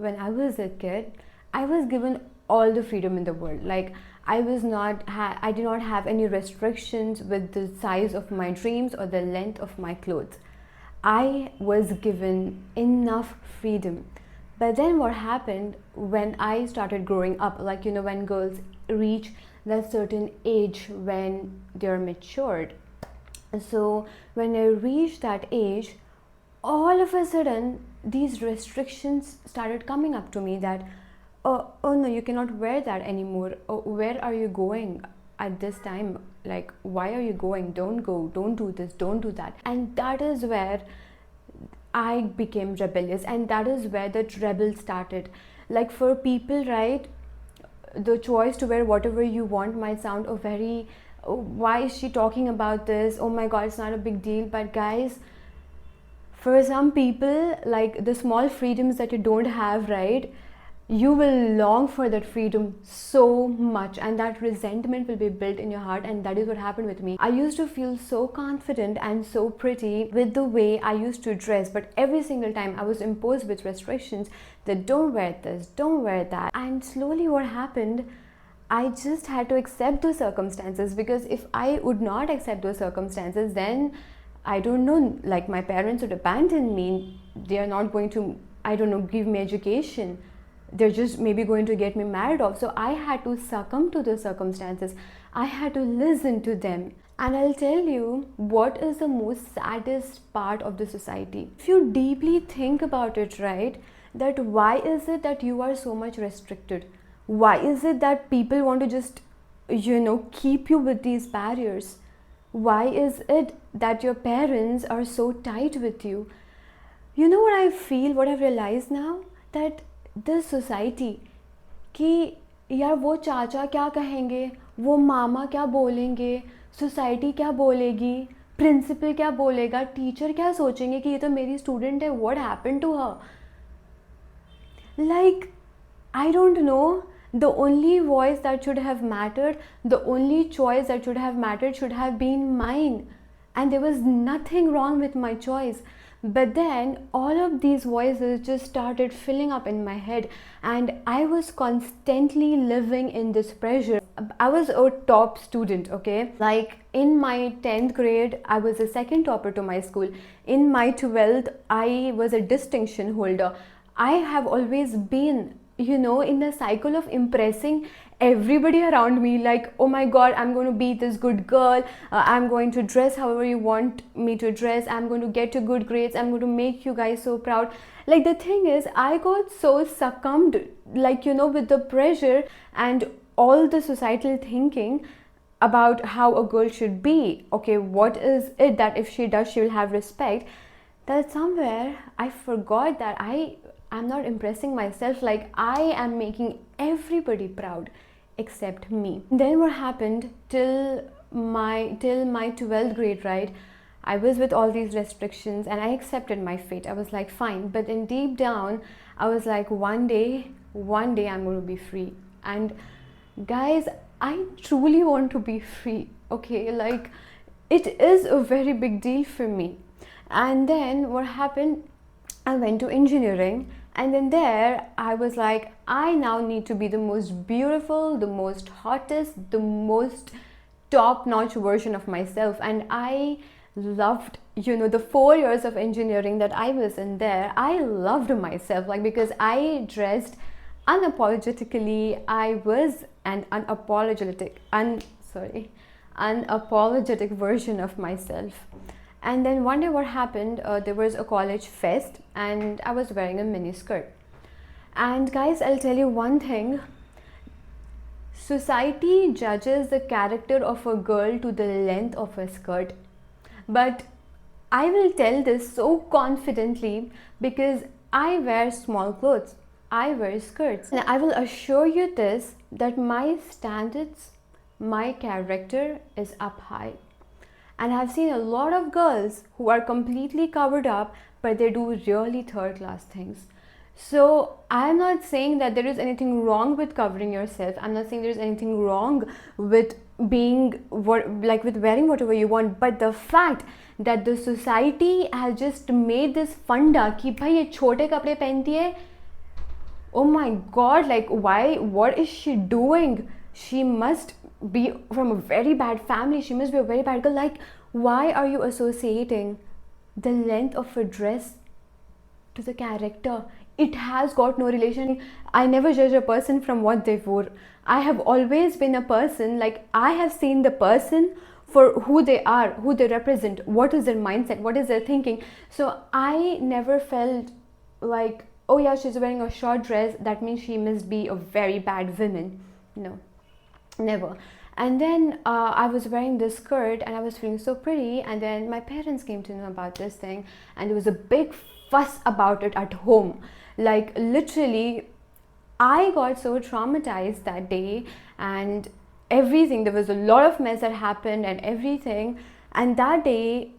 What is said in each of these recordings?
When I was a kid, I was given all the freedom in the world. Like I did not have any restrictions with the size of my dreams or the length of my clothes. I was given enough freedom. But then what happened when I started growing up, like when girls reach that certain age when they're matured. So when I reached that age, all of a sudden these restrictions started coming up to me that oh no, you cannot wear that anymore. Oh, where are you going at this time? Like, why are you going? Don't go, don't do this, don't do that. And that is where I became rebellious, and that is where the rebel started. Like, for people, right, the choice to wear whatever you want might sound a very, oh, why is she talking about this? Oh my god, it's not a big deal. But guys, for some people, like the small freedoms that you don't have, right, you will long for that freedom so much, and that resentment will be built in your heart. And that is what happened with me. I used to feel so confident and so pretty with the way I used to dress, but every single time I was imposed with restrictions that don't wear this, don't wear that. And slowly what happened, I just had to accept those circumstances, because if I would not accept those circumstances, then I don't know, like my parents would abandon me. They are not going to, I don't know, give me education. They're just maybe going to get me married off. So I had to succumb to the circumstances. I had to listen to them. And I'll tell you what is the most saddest part of the society. If you deeply think about it, right, that why is it that you are so much restricted? Why is it that people want to just, keep you with these barriers? Why is it that your parents are so tight with you? You know what I feel, what I've realized now? That this society, कि यार वो चाचा क्या कहेंगे, वो मामा क्या बोलेंगे, society क्या बोलेगी, प्रिंसिपल क्या बोलेगा, टीचर क्या सोचेंगे कि ये तो मेरी स्टूडेंट है, what happened to her? Like, I don't know. The only voice that should have mattered, the only choice that should have mattered should have been mine. And there was nothing wrong with my choice. But then all of these voices just started filling up in my head, and I was constantly living in this pressure. I was a top student, okay? Like in my 10th grade, I was the second topper to my school. In my 12th, I was a distinction holder. I have always been, in a cycle of impressing everybody around me, like, oh my god, I'm going to be this good girl, I'm going to dress however you want me to dress, I'm going to get to good grades, I'm going to make you guys so proud. Like, the thing is, I got so succumbed, like, with the pressure and all the societal thinking about how a girl should be. Okay, what is it that if she does, she will have respect? That somewhere I forgot that I'm not impressing myself, like I am making everybody proud except me. Then what happened till my 12th grade, right? I was with all these restrictions and I accepted my fate. I was like, fine. But then deep down, I was like, one day I'm going to be free. And guys, I truly want to be free, okay? Like, it is a very big deal for me. And then what happened, I went to engineering, and then there I was like, I now need to be the most beautiful, the most hottest, the most top-notch version of myself. And I loved, the 4 years of engineering that I was in there. I loved myself, like, because I dressed unapologetically. I was an unapologetic version of myself. And then one day what happened, there was a college fest and I was wearing a mini skirt. And guys, I'll tell you one thing. Society judges the character of a girl to the length of a skirt. But I will tell this so confidently because I wear small clothes. I wear skirts. And I will assure you this, that my standards, my character is up high. And I've seen a lot of girls who are completely covered up, but they do really third-class things. So I'm not saying that there is anything wrong with covering yourself. I'm not saying there's anything wrong with with wearing whatever you want. But the fact that the society has just made this funda कि भाई ये छोटे कपड़े पहनती है, oh my god, like, why, what is she doing? She must be from a very bad family, she must be a very bad girl. Like, why are you associating the length of a dress to the character? It has got no relation. I never judge a person from what they wore. I have always been a person, like, I have seen the person for who they are, who they represent, what is their mindset, what is their thinking. So I never felt like, oh yeah, she's wearing a short dress, that means she must be a very bad woman. No, never. And then I was wearing this skirt and I was feeling so pretty, and then my parents came to know about this thing, and there was a big fuss about it at home. Like, literally, I got so traumatized that day, and everything, there was a lot of mess that happened and everything, and that day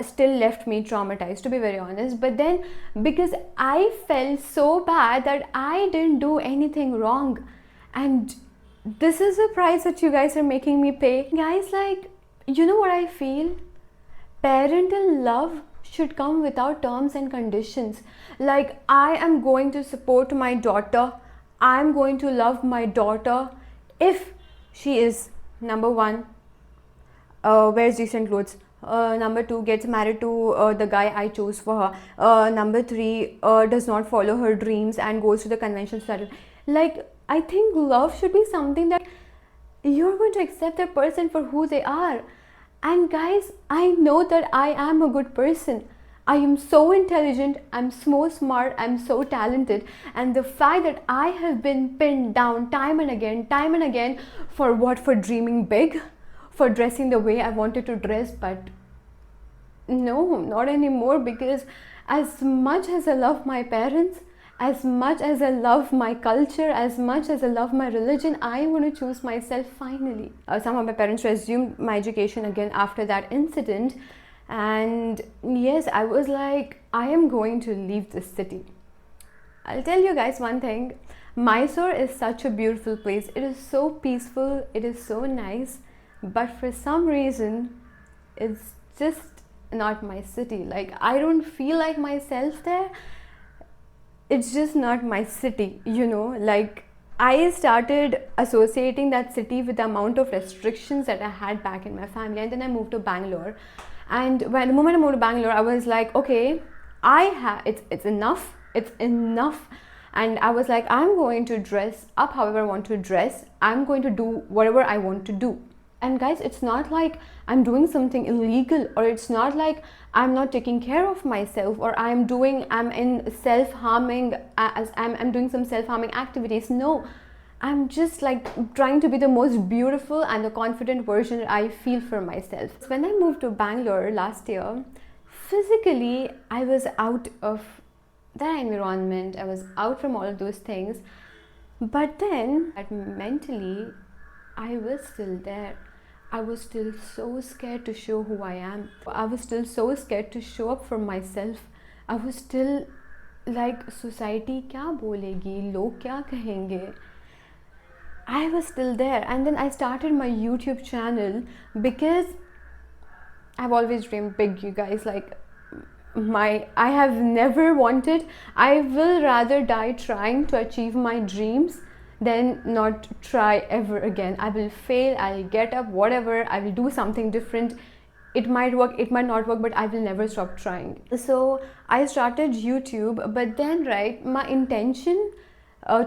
still left me traumatized, to be very honest. But then, because I felt so bad that I didn't do anything wrong, and this is the price that you guys are making me pay. Guys, like, you know what I feel? Parental love should come without terms and conditions. Like, I am going to support my daughter, I'm going to love my daughter if she is, number one, wears decent clothes, number two, gets married to the guy I chose for her, number three, does not follow her dreams and goes to the convention society. Like, I think love should be something that you're going to accept that person for who they are. And guys, I know that I am a good person. I am so intelligent, I'm so smart, I'm so talented. And the fact that I have been pinned down time and again, for what? For dreaming big, for dressing the way I wanted to dress. But no, not anymore, because as much as I love my parents, as much as I love my culture, as much as I love my religion, I want to choose myself finally. Somehow my parents resumed my education again after that incident. And yes, I was like, I am going to leave this city. I'll tell you guys one thing. Mysore is such a beautiful place. It is so peaceful. It is so nice. But for some reason, it's just not my city. Like, I don't feel like myself there. It's just not my city, you know. Like, I started associating that city with the amount of restrictions that I had back in my family. And then I moved to Bangalore. And the moment I moved to Bangalore, I was like, okay, it's enough. It's enough. And I was like, I'm going to dress up however I want to dress. I'm going to do whatever I want to do. And guys, it's not like I'm doing something illegal, or it's not like I'm not taking care of myself, or I'm in self-harming, as I'm doing some self-harming activities. No, I'm just like trying to be the most beautiful and the confident version that I feel for myself. When I moved to Bangalore last year, physically I was out of that environment, I was out from all of those things, but then mentally I was still there. I was still so scared to show who I am. I was still so scared to show up for myself. I was still like, society kya bolegi, log kya kahenge. I was still there. And then I started my YouTube channel because I've always dreamed big, you guys. Like, I have never wanted, I will rather die trying to achieve my dreams than not try ever again. I will fail, I'll get up, whatever, I will do something different. It might work, it might not work, but I will never stop trying. So I started YouTube, but then, right, my intention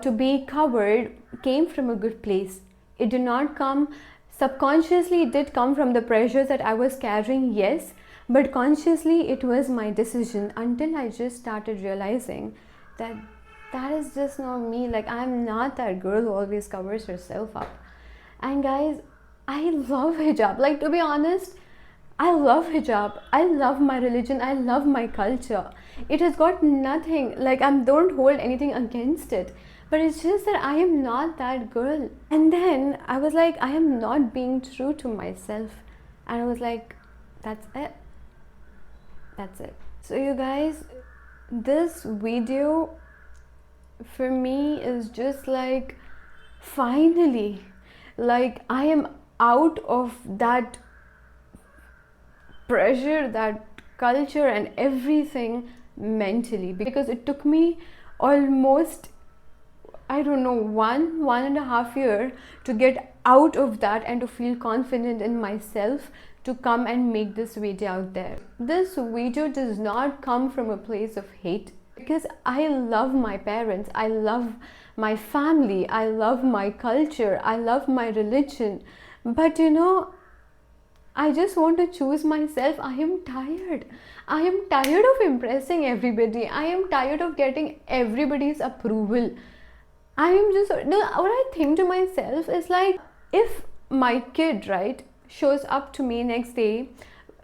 to be covered came from a good place. It did not come subconsciously, it did come from the pressures that I was carrying, yes, but consciously it was my decision, until I just started realizing that that is just not me. Like, I'm not that girl who always covers herself up. And guys, I love hijab. Like, to be honest, I love hijab. I love my religion. I love my culture. It has got nothing, like, I don't hold anything against it. But it's just that I am not that girl. And then I was like, I am not being true to myself. And I was like, that's it. That's it. So you guys, this video for me is just like, finally, like, I am out of that pressure, that culture and everything mentally, because it took me almost I don't know, 1.5 year to get out of that and to feel confident in myself to come and make this video out there. This video does not come from a place of hate, because I love my parents, I love my family, I love my culture, I love my religion. But I just want to choose myself. I am tired. I am tired of impressing everybody. I am tired of getting everybody's approval. I am just, no, what I think to myself is like, if my kid, right, shows up to me next day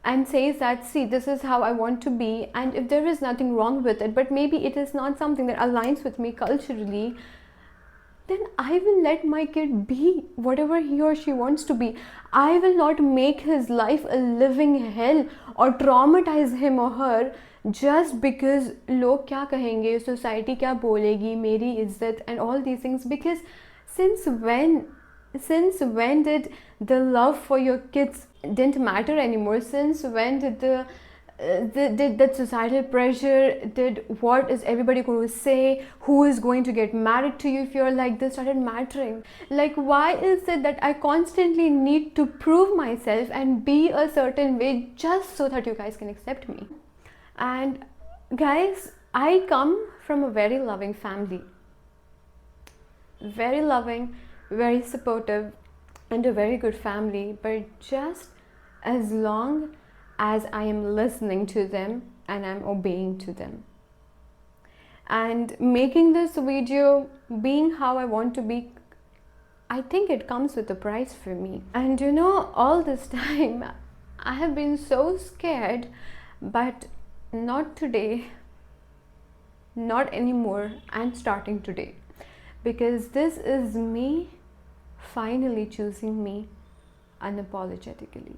and says that, see, this is how I want to be, and if there is nothing wrong with it, but maybe it is not something that aligns with me culturally, then I will let my kid be whatever he or she wants to be. I will not make his life a living hell or traumatize him or her just because log kya kahenge, society kya bolegi, meri izzat and all these things. Because since when did the love for your kids didn't matter anymore? Since when did did that societal pressure, did what is everybody going to say, who is going to get married to you if you're like this, started mattering? Like, why is it that I constantly need to prove myself and be a certain way just so that you guys can accept me? And guys, I come from a very loving family, very loving, very supportive, and a very good family. But just as long as I am listening to them and I'm obeying to them, and making this video, being how I want to be, I think it comes with a price for me. And all this time I have been so scared, but not today, not anymore, and starting today, because this is me finally choosing me unapologetically.